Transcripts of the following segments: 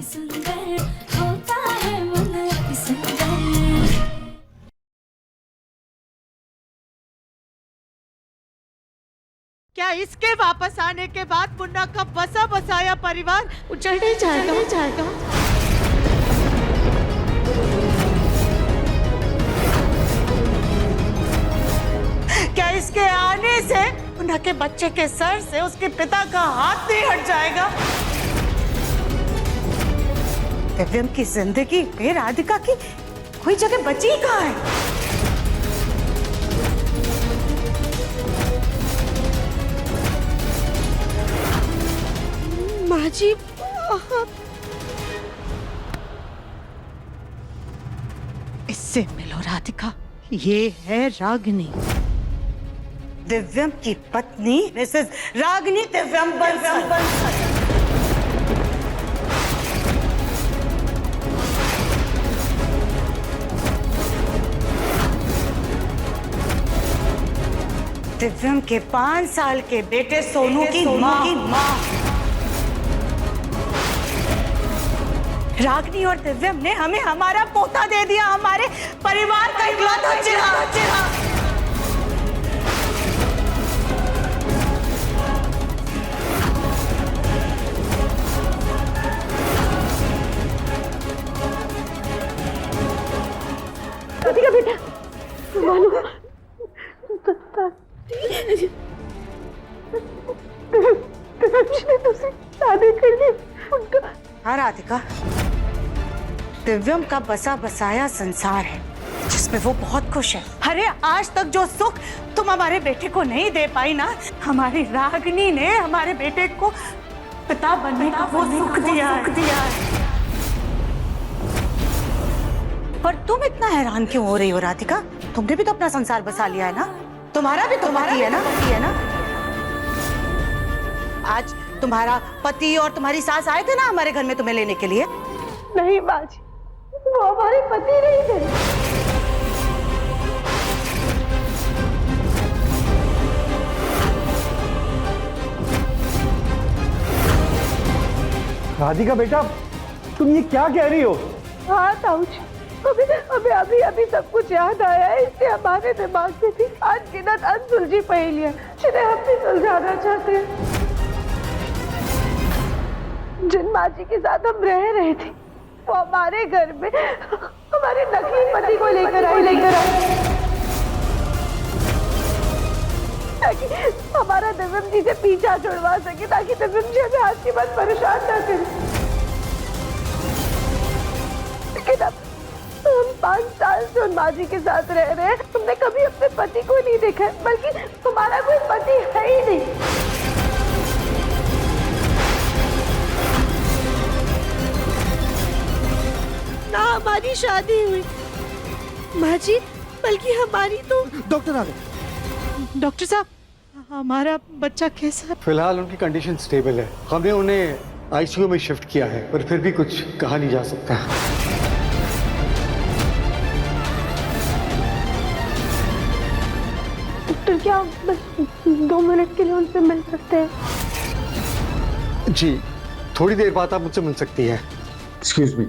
सुंदर होता है मन अति सुंदर। क्या इसके वापस आने के बाद मुन्ना का बसा बसाया परिवार उजड़ने जाएगा? क्या इसके आने से मुन्ना के बच्चे के सर से उसके पिता का हाथ नहीं हट जाएगा? दिव्यम की जिंदगी में राधिका की कोई जगह बची ही कहाँ है? माँ जी, इससे मिलो राधिका, ये है रागिनी, दिव्यम की पत्नी मिसेस रागिनी दिव्यम बंसल। दिव्यम के 5 साल के बेटे सोनू की माँ। रागिनी और दिव्यम ने हमें हमारा पोता दे दिया, हमारे परिवार का इकलौता चेहरा। राधिका बेटा, मानो तुझसे शादी कर ली। हाँ राधिका, दिव्यम का बसा बसाया संसार है जिसमें वो बहुत खुश है। अरे आज तक जो सुख तुम हमारे बेटे को नहीं दे पाई ना, हमारी रागिनी ने हमारे बेटे को पिता बनने का वो सुख दिया है। पर तुम इतना हैरान क्यों हो रही हो राधिका? तुमने भी तो अपना संसार बसा लिया है ना, तुम्हारा भी है ना? आज तुम्हारा पति और तुम्हारी सास आए थे ना हमारे घर में तुम्हें लेने के लिए? नहीं बाजी, वो हमारे पति नहीं थे। राधिका बेटा, तुम ये क्या कह रही हो? हाँ ताऊजी, अभी सब कुछ याद आया है, इसलिए हमारे दिमाग में थी अनगिनत अनसुलझी पहेलियां जिन्हें हम भी सुलझाना चाहते हैं। जिन माँ जी के साथ हम रह रहे थे वो हमारे घर में हमारे नकली पति को लेकर आई ताकि हमारा दिव्यम जी से पीछा छुड़वा सके, ताकि दिव्यम जी हमें आज के बाद परेशान ना करें। लेकिन अब हम 5 साल से उन माँ जी के साथ रह रहे हैं, हमने कभी अपने पति को नहीं देखा, बल्कि हमारा कोई पति है ही नहीं। ना हमारी शादी हुई माँ जी, बल्कि हमारी तो। डॉक्टर आ गए। डॉक्टर साहब, हमारा बच्चा कैसा है? फिलहाल उनकी कंडीशन स्टेबल है। हमने उन्हें आईसीयू में शिफ्ट किया है, पर फिर भी कुछ कहा नहीं जा सकता। डॉक्टर, क्या बस 2 मिनट के लिए उनसे मिल सकते हैं? जी, थोड़ी देर बाद आप मुझसे मिल सकती है। Excuse me.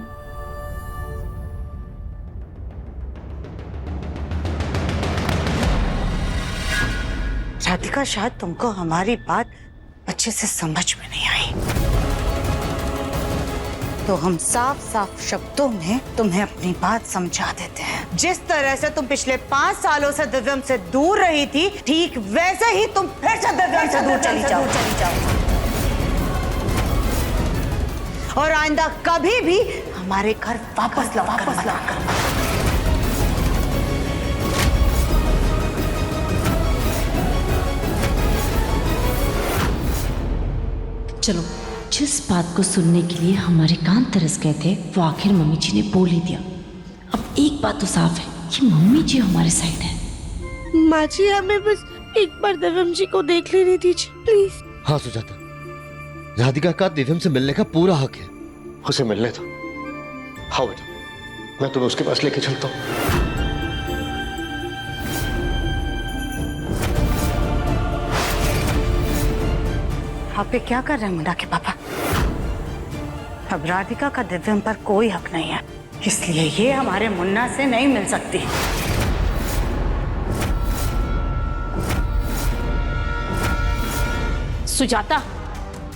राधिका, शायद तुमको हमारी बात अच्छे से समझ में नहीं आई, तो हम साफ साफ शब्दों में तुम्हें अपनी बात समझा देते हैं। जिस तरह से तुम पिछले 5 सालों से दिव्यम से दूर रही थी, ठीक वैसे ही तुम फिर से दिव्यम से दूर चली जाओ। और आइंदा कभी भी हमारे घर वापस लौट कर। चलो, जिस बात को सुनने के लिए हमारे कान तरस गए थे वो आखिर मम्मी जी ने बोल ही दिया। अब एक बात तो साफ है कि मम्मी जी हमारे साइड है। माँ जी, हमें बस एक बार दिव्यम जी को देख लेने दीजिए प्लीज। हाँ सुजाता, राधिका का दिव्यम से मिलने का पूरा हक है, उसे मिलने दो। हाँ बेटा, मैं तुम्हें उसके पास लेके चलता हूँ। आप ये क्या कर रहे हैं मुन्ना के पापा? अब राधिका का दिव्यम पर कोई हक नहीं है, इसलिए ये हमारे मुन्ना से नहीं मिल सकती। सुजाता,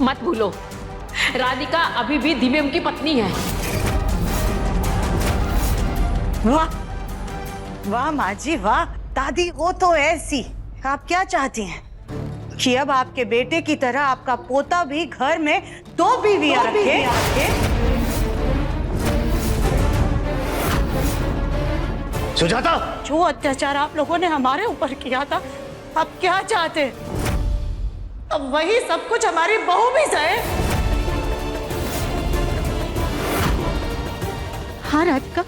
मत भूलो, राधिका अभी भी दिव्यम की पत्नी है। वाह वाह माँ जी वाह, दादी वो तो ऐसी। आप क्या चाहती हैं कि अब आपके बेटे की तरह आपका पोता भी घर में दो बीवियां रखे? सुजाता, जो अत्याचार आप लोगों ने हमारे ऊपर किया था, अब क्या चाहते? अब वही सब कुछ हमारी बहू भी सहे। हाँ राधिका,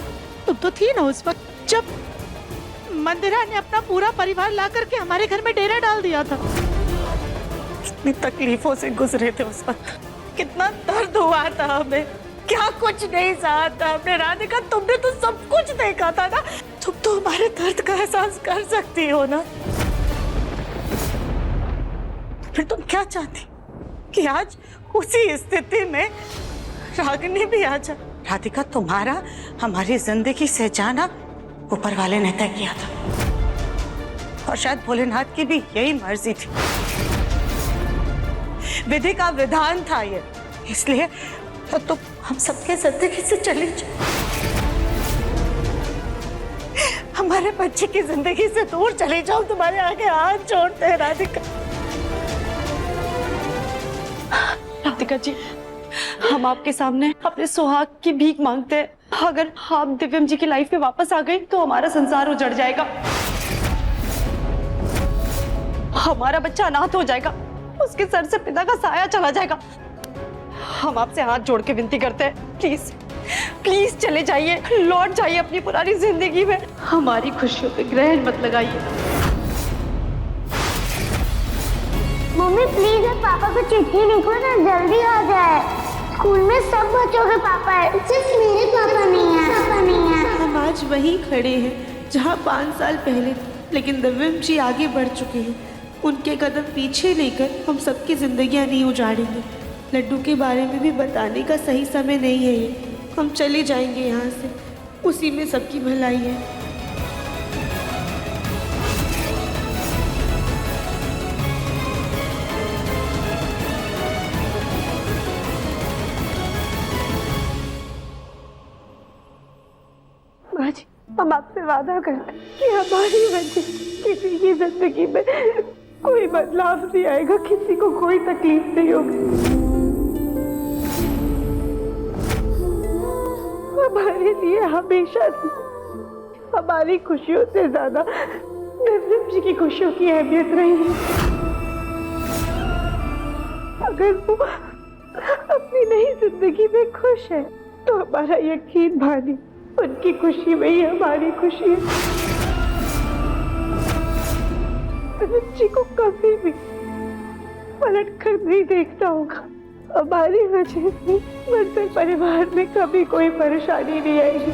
तुम तो थी ना उस वक्त जब मंदिरा ने अपना पूरा परिवार ला करके हमारे घर में डेरा डाल दिया था। कितनी तकलीफों से गुजरे थे उस वक्त, कितना दर्द हुआ था हमें, क्या कुछ नहीं सहा था हमने। राधिका, तुमने तो सब कुछ देखा था ना, तुम तो हमारे दर्द का एहसास कर सकती हो ना। फिर तुम क्या चाहती कि आज उसी स्थिति में रागिनी भी आ जाए? राधिका, तुम्हारा हमारी जिंदगी से जाना ऊपर वाले ने तय किया था, और शायद भोलेनाथ की भी यही मर्जी थी, विधि का विधान था ये। इसलिए तो तुम हम सबके जिंदगी से चली जाओ, हमारे बच्चे की जिंदगी से दूर चले जाओ। तुम्हारे आगे हाथ जोड़ते हैं राधिका। राधिका जी, हम आपके सामने अपने सुहाग की भीख मांगते हैं। अगर आप दिव्यम जी की लाइफ में वापस आ गई तो हमारा संसार उजड़ जाएगा, हमारा बच्चा अनाथ हो जाएगा, उसके सर से पिता का साया चला जाएगा। हम आपसे हाथ जोड़ के विनती करते हैं, प्लीज प्लीज चले जाइए, लौट जाइए अपनी पुरानी जिंदगी में। हमारी खुशियों पे ग्रहण मत लगाइए। मम्मी प्लीज अब पापा को चिट्ठी लिखो ना, जल्दी आ जाए। स्कूल में सब बच्चों के पापा है, सिर्फ मेरे पापा नहीं है। हम आज वहीं खड़े हैं जहाँ 5 साल पहले, लेकिन दिव्यम जी आगे बढ़ चुके हैं। उनके कदम पीछे लेकर हम सबकी जिंदगियाँ नहीं उजाड़ेंगे। लड्डू के बारे में भी बताने का सही समय नहीं है ये। हम चले जाएंगे यहाँ से, उसी में सबकी भलाई है। माँ जी, हम आपसे वादा करते हैं कि हमारी वजह किसी की जिंदगी में कोई बदलाव नहीं आएगा, किसी को कोई तकलीफ नहीं होगी। हमारे लिए हमेशा से हमारी खुशियों से ज्यादा दिव्यम जी की खुशियों की अहमियत रही है। अगर वो अपनी नई जिंदगी में खुश है तो हमारा यकीन मानिए, उनकी खुशी में ही हमारी खुशी है। दिव्यम जी को कभी भी पलट कर नहीं देखना होगा। हमारी वजह से मंदिर परिवार में कभी कोई परेशानी नहीं आएगी।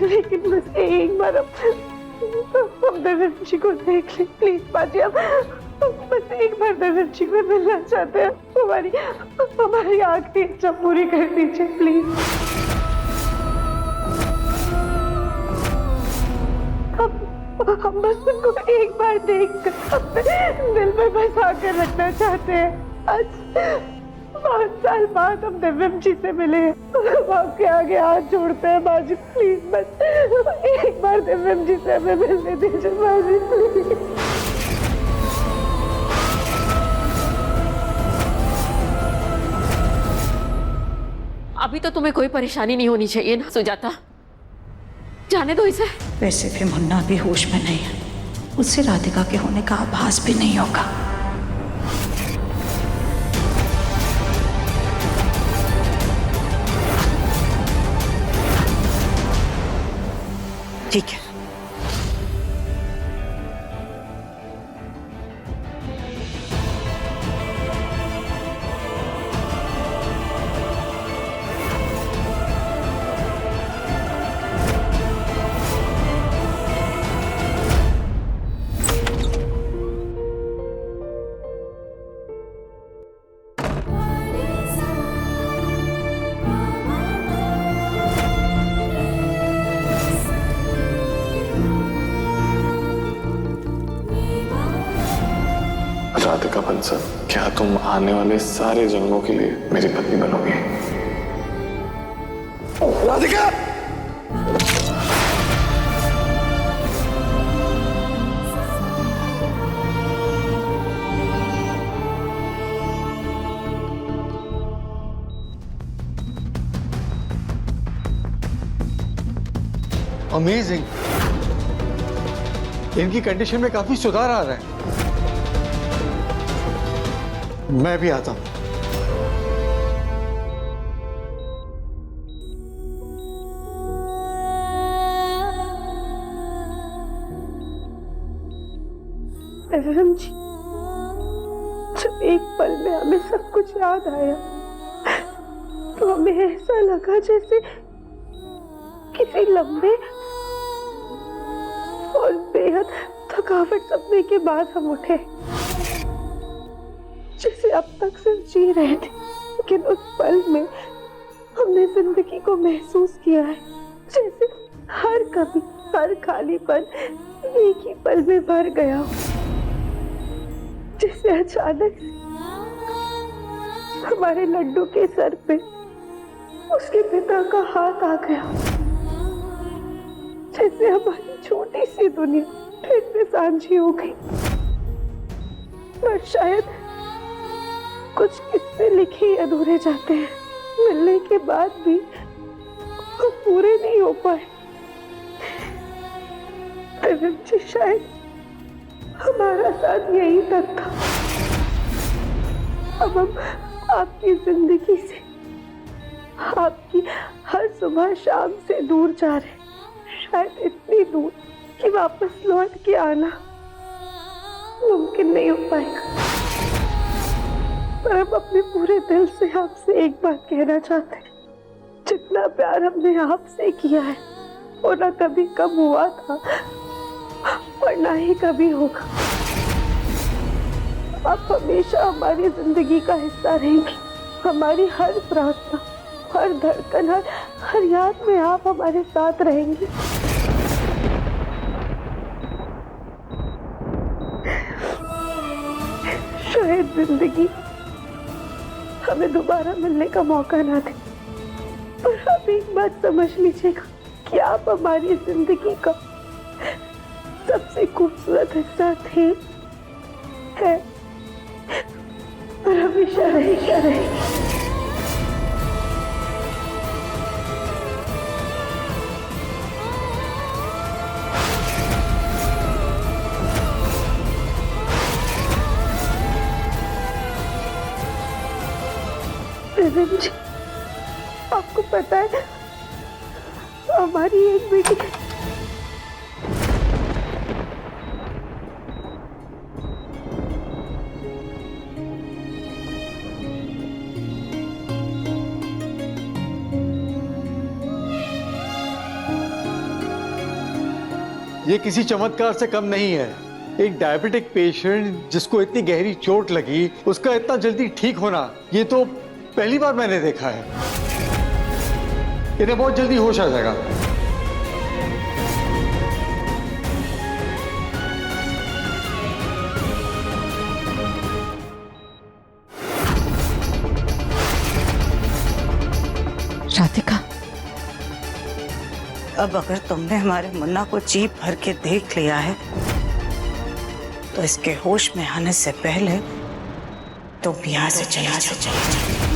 लेकिन बस एक बार हम दिव्यम जी को देख लें प्लीज बाजी। अब बस एक बार दिव्यम जी को मिलना चाहते हैं। हमारी आखिरी इच्छा पूरी कर दीजिए प्लीज। हम बस उनको एक बार देखकर अपने दिल में बसा कर रखना चाहते हैं। आज 5 साल बाद हम दिव्यम जी से मिले हैं, हम आपके आगे हाथ जोड़ते हैं बाजी। प्लीज बस एक बार दिव्यम जी से हमें मिलने दीजिए बाजी प्लीज। अभी तो तुम्हें कोई परेशानी नहीं होनी चाहिए ना सुजाता, जाने दो इसे। वैसे भी मुन्ना भी होश में नहीं है, उससे राधिका के होने का आभास भी नहीं होगा। ठीक है, बंसल, क्या तुम आने वाले सारे जन्मों के लिए मेरी पत्नी बनोगी? राधिका! अमेजिंग, इनकी कंडीशन में काफी सुधार आ रहा है। मैं भी आता हूं। एवं जी, जब एक पल में हमें सब कुछ याद आया तो हमें ऐसा लगा जैसे किसी लंबे और बेहद थकावट सपने के बाद हम उठे, जैसे अब तक सिर्फ जी रहे थे, लेकिन उस पल में हमने जिंदगी को महसूस किया है, जैसे हर कभी हर खालीपन एक ही पल में भर गया हो। जैसे अचानक से हमारे लड्डू के सर पे उसके पिता का हाथ आ गया, जैसे हमारी छोटी सी दुनिया फिर से सांझी हो गई। पर शायद कुछ किस्से लिखे ही अधूरे जाते हैं, मिलने के बाद भी वो पूरे नहीं हो पाए। शायद हमारा साथ यही तक था। अब हम आपकी जिंदगी से, आपकी हर सुबह शाम से दूर जा रहे, शायद इतनी दूर कि वापस लौट के आना मुमकिन नहीं हो पाएगा। पर हम अपने पूरे दिल से आपसे एक बात कहना चाहते हैं, जितना प्यार हमने आपसे किया है वो ना कभी कम हुआ था और ना ही कभी होगा। आप हमेशा हमारी जिंदगी का हिस्सा रहेंगी। हमारी हर प्रार्थना, हर धड़कन, हर याद में आप हमारे साथ रहेंगे। शायद जिंदगी हमें दोबारा मिलने का मौका ना दे, पर आप एक बात समझ लीजिएगा कि आप हमारी जिंदगी का सबसे खूबसूरत हिस्सा थे, है और हमेशा रहेंगे। जी, आपको पता है हमारी एक बेटी ये किसी चमत्कार से कम नहीं है। एक डायबिटिक पेशेंट जिसको इतनी गहरी चोट लगी, उसका इतना जल्दी ठीक होना, ये तो पहली बार मैंने देखा है। इन्हें बहुत जल्दी होश आ जाएगा। राधिका, अब अगर तुमने हमारे मुन्ना को जी भर के देख लिया है तो इसके होश में आने से पहले तुम यहाँ से चला जाओ।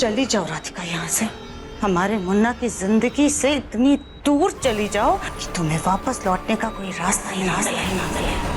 चली जाओ राधिका यहाँ से। हमारे मुन्ना की जिंदगी से इतनी दूर चली जाओ कि तुम्हें वापस लौटने का कोई रास्ता ही ना मिले।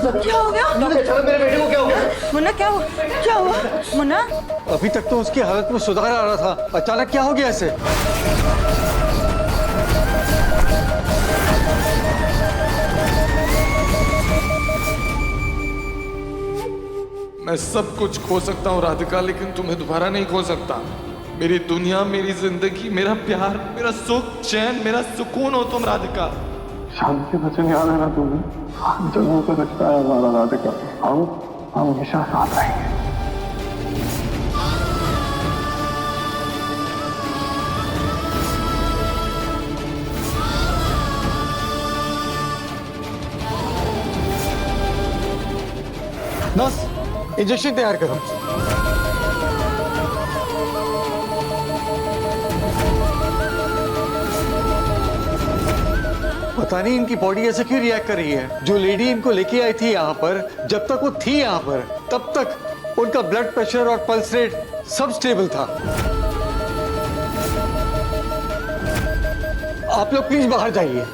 क्या हो गया? मेरे बेटे को क्या हो गया? मुन्ना क्या हुआ मुन्ना? अभी तक तो उसकी हालत में सुधार आ रहा था, अचानक क्या हो गया इसे? मैं सब कुछ खो सकता हूँ राधिका, लेकिन तुम्हें दोबारा नहीं खो सकता। मेरी दुनिया, मेरी जिंदगी, मेरा प्यार, मेरा सुख, चैन, मेरा सुकून हो तुम राधिका। शांति के वचन याद है ना तुम्हें? जन्मों का रिश्ता है हमारा राधिका। हम हमेशा साथ रहेंगे। नर्स, इंजेक्शन तैयार करो। पता नहीं इनकी बॉडी ऐसे क्यों रिएक्ट कर रही है। जो लेडी इनको लेके आई थी यहाँ पर, जब तक वो थी यहाँ पर, तब तक उनका ब्लड प्रेशर और पल्स रेट सब स्टेबल था। आप लोग प्लीज बाहर जाइए।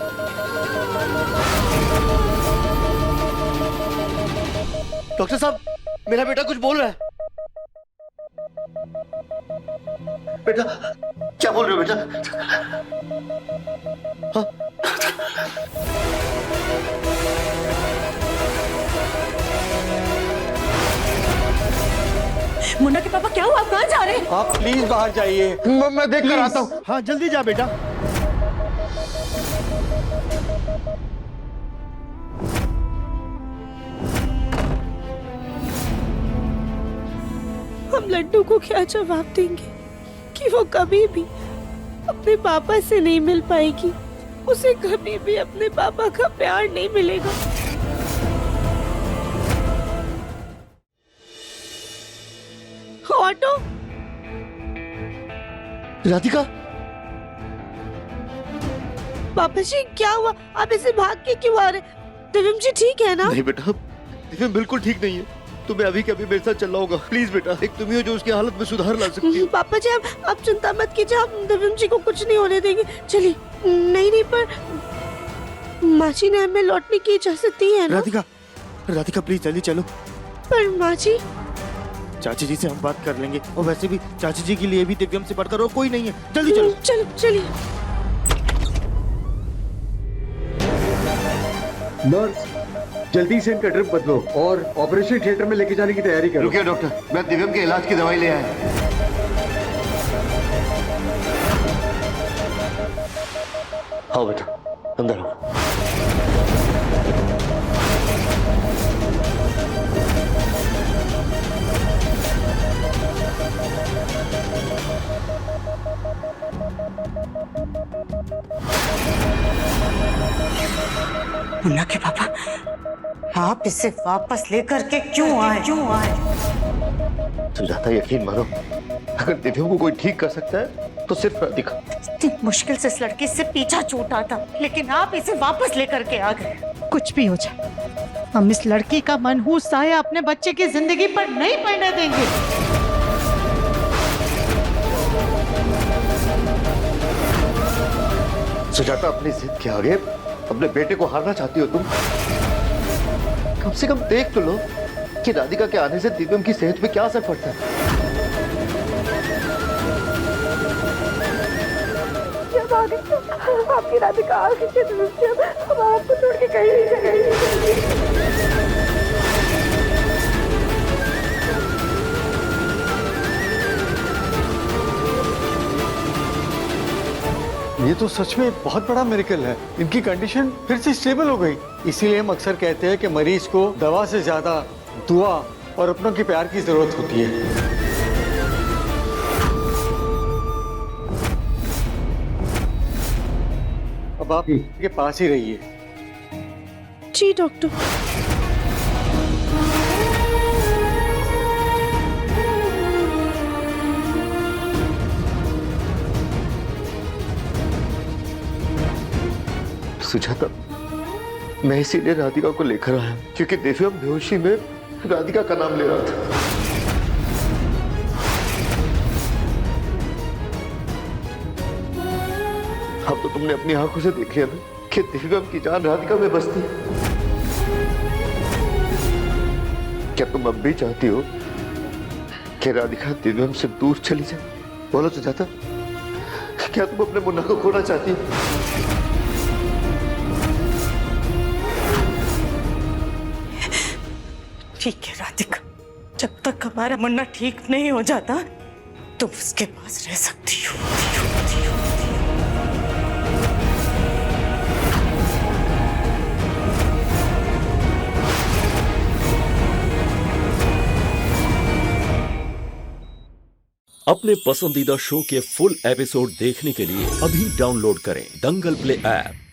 डॉक्टर साहब, मेरा बेटा कुछ बोल रहा है। बेटा क्या बोल रहे हो बेटा? हाँ? मुन्ना के पापा क्या हुआ? आप कहाँ जा रहे हैं? आप प्लीज बाहर जाइए, मैं देख कर आता हूँ। हाँ जल्दी जा बेटा। हम लड्डू को क्या जवाब देंगे कि वो कभी भी अपने पापा से नहीं मिल पाएगी, उसे कभी भी अपने पापा का प्यार नहीं मिलेगा। ऑटो, राधिका, पापा जी क्या हुआ? आप ऐसे भाग के क्यों आ रहे? दिव्यम जी ठीक है ना? नहीं बेटा, दिव्यम बिल्कुल ठीक नहीं है। तुम्हें अभी के अभी मेरे साथ चलना होगा। प्लीज बेटा, एक तुम ही हो जो उसकी हालत में सुधार ला सकती हो। पापा जी आप चिंता मत कीजिए, हम दिव्यम जी को कुछ नहीं होने देंगे। चलिए। नहीं पर माँ जी ने हमें लौटने की इजाजत दी है ना? राधिका प्लीज जल्दी चलो। पर माँ जी, चाची जी से हम बात कर लेंगे, और वैसे भी चाची जी के लिए भी दिव्यम से बढ़कर और कोई नहीं है। जल्दी चलो। चलो चलिए। नर्स, जल्दी से इनका ड्रिप बदलो और ऑपरेशन थिएटर में लेके जाने की तैयारी करो। रुकिए डॉक्टर, मैं दिव्यम के इलाज की दवाई ले आया। आओ बेटा, अंदर आओ। मुन्ना के पापा, आप इसे वापस लेकर के क्यों आए? सुजाता, यकीन मानो, अगर दिव्यम को कोई ठीक कर सकता है तो सिर्फ राधिका। इतनी मुश्किल से इस लड़की से पीछा छूटा था, लेकिन आप इसे वापस लेकर के आ गए। कुछ भी हो जाए, हम इस लड़की का मनहूस साया अपने बच्चे की जिंदगी पर नहीं पड़ने देंगे। सुजाता, अपनी जिद के आगे अपने बेटे को हारना चाहती हो तुम? कम से कम देख तो लो कि राधिका के आने से दिव्यम की सेहत पे क्या असर पड़ता है। जब आगे आपकी राधिका आगे से हम आपको छोड़ के कहीं नहीं जाएंगे। ये ये तो सच में बहुत बड़ा मिरेकल है। इनकी कंडीशन फिर से स्टेबल हो गई। इसीलिए हम अक्सर कहते हैं कि मरीज को दवा से ज्यादा दुआ और अपनों के प्यार की जरूरत होती है। अब आप के पास ही रहिए। जी डॉक्टर। सुजाता, मैं इसीलिए राधिका को लेकर आया क्योंकि दिव्यम बेहोशी में राधिका का नाम ले रहा था। अब तो तुमने अपनी आंखों से देख लिया ना कि दिव्यम की जान राधिका में बसती है। क्या तुम अब भी चाहती हो कि राधिका दिव्यम से दूर चली जाए? बोलो सुजाता, क्या तुम अपने मुन्ना को खोना चाहती हो? ठीक है राधिका, जब तक हमारा मुन्ना ठीक नहीं हो जाता तुम उसके पास रह सकती हो। अपने पसंदीदा शो के फुल एपिसोड देखने के लिए अभी डाउनलोड करें दंगल प्ले ऐप।